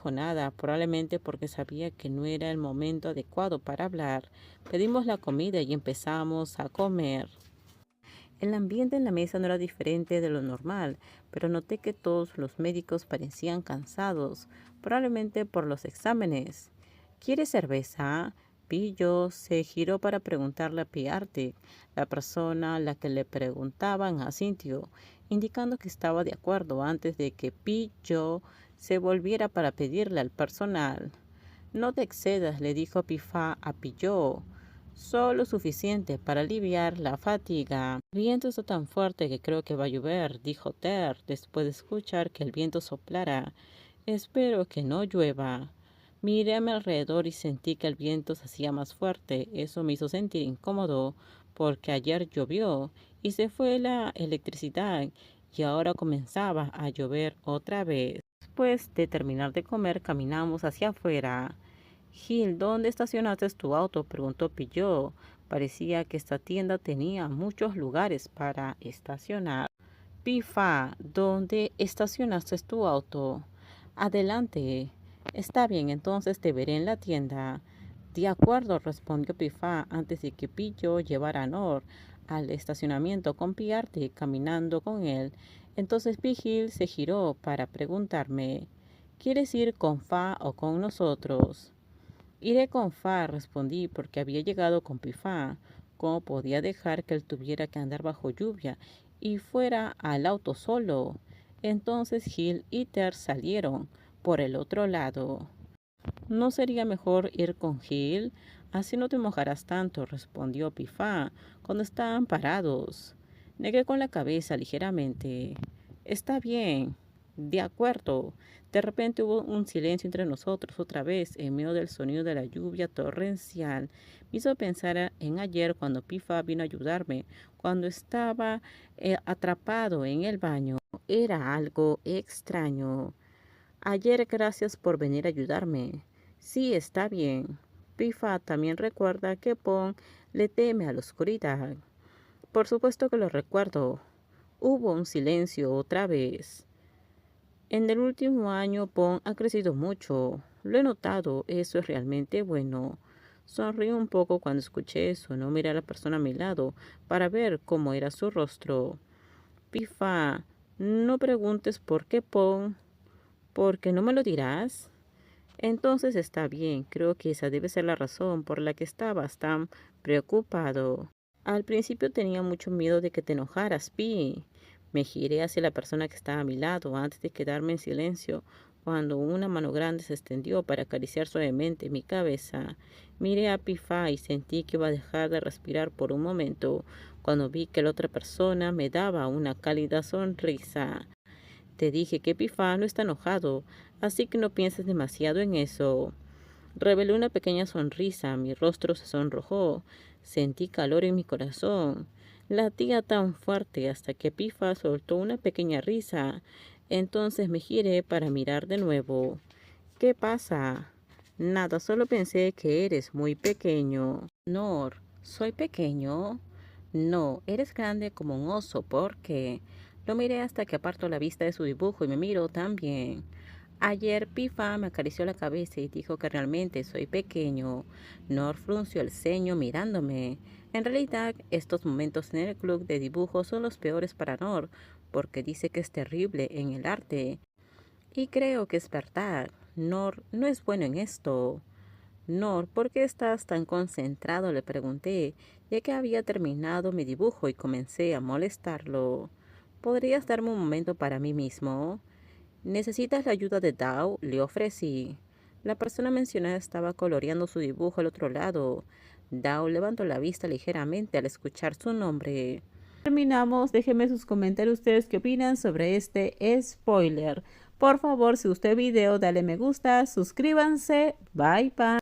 Dijo nada, probablemente porque sabía que no era el momento adecuado para hablar. Pedimos la comida y empezamos a comer. El ambiente en la mesa no era diferente de lo normal, pero noté que todos los médicos parecían cansados, probablemente por los exámenes. ¿Quieres cerveza? Pillo se giró para preguntarle a Piarte. La persona a la que le preguntaban asintió, indicando que estaba de acuerdo antes de que Pillo se volviera para pedirle al personal. No te excedas, le dijo Pifá a Pillo. Solo suficiente para aliviar la fatiga. El viento está tan fuerte que creo que va a llover, dijo Ter, después de escuchar que el viento soplara. Espero que no llueva. Miré a mi alrededor y sentí que el viento se hacía más fuerte. Eso me hizo sentir incómodo, porque ayer llovió y se fue la electricidad y ahora comenzaba a llover otra vez. Después de terminar de comer, caminamos hacia afuera. Gil, ¿dónde estacionaste tu auto? Preguntó Pilló. Parecía que esta tienda tenía muchos lugares para estacionar. Pifa, ¿dónde estacionaste tu auto? Adelante. Está bien, entonces te veré en la tienda. De acuerdo, respondió Pifa antes de que Pillo llevara a Nor al estacionamiento con Piarte caminando con él. Entonces Pigil se giró para preguntarme, ¿quieres ir con Fa o con nosotros? Iré con Fa, respondí, porque había llegado con Pifá. ¿Cómo podía dejar que él tuviera que andar bajo lluvia y fuera al auto solo? Entonces Gil y Ter salieron por el otro lado. ¿No sería mejor ir con Gil? Así no te mojarás tanto, respondió Pifá cuando estaban parados. Negué con la cabeza ligeramente. Está bien, de acuerdo. De repente hubo un silencio entre nosotros otra vez, en medio del sonido de la lluvia torrencial. Me hizo pensar en ayer cuando Pifa vino a ayudarme, cuando estaba atrapado en el baño. Era algo extraño. Ayer, gracias por venir a ayudarme. Sí, está bien. Pifa también recuerda que Pon le teme a la oscuridad. Por supuesto que lo recuerdo. Hubo un silencio otra vez. En el último año Pon ha crecido mucho. Lo he notado, eso es realmente bueno. Sonrí un poco cuando escuché eso. No miré a la persona a mi lado para ver cómo era su rostro. Pifa, no preguntes por qué Pon. ¿Por qué no me lo dirás? Entonces está bien, creo que esa debe ser la razón por la que estabas tan preocupado. Al principio tenía mucho miedo de que te enojaras, Pi. Me giré hacia la persona que estaba a mi lado antes de quedarme en silencio cuando una mano grande se extendió para acariciar suavemente mi cabeza. Miré a Pifa y sentí que iba a dejar de respirar por un momento cuando vi que la otra persona me daba una cálida sonrisa. Te dije que Pifa no está enojado, así que no pienses demasiado en eso. Revelé una pequeña sonrisa, mi rostro se sonrojó, sentí calor en mi corazón. Latía tan fuerte hasta que Pifa soltó una pequeña risa. Entonces me giré para mirar de nuevo. ¿Qué pasa? Nada, solo pensé que eres muy pequeño. Nor, ¿soy pequeño? No, eres grande como un oso, ¿por qué? Lo miré hasta que apartó la vista de su dibujo y me miró también. Ayer Pifa me acarició la cabeza y dijo que realmente soy pequeño. Nor frunció el ceño mirándome. En realidad, estos momentos en el club de dibujo son los peores para Nor, porque dice que es terrible en el arte. Y creo que es verdad. Nor no es bueno en esto. Nor, ¿por qué estás tan concentrado? Le pregunté, ya que había terminado mi dibujo y comencé a molestarlo. ¿Podrías darme un momento para mí mismo? ¿Necesitas la ayuda de Dao? Le ofrecí. La persona mencionada estaba coloreando su dibujo al otro lado. Dao levantó la vista ligeramente al escuchar su nombre. Terminamos. Déjenme sus comentarios ustedes qué opinan sobre este spoiler. Por favor, si gustó el video, dale me gusta, suscríbanse. Bye bye.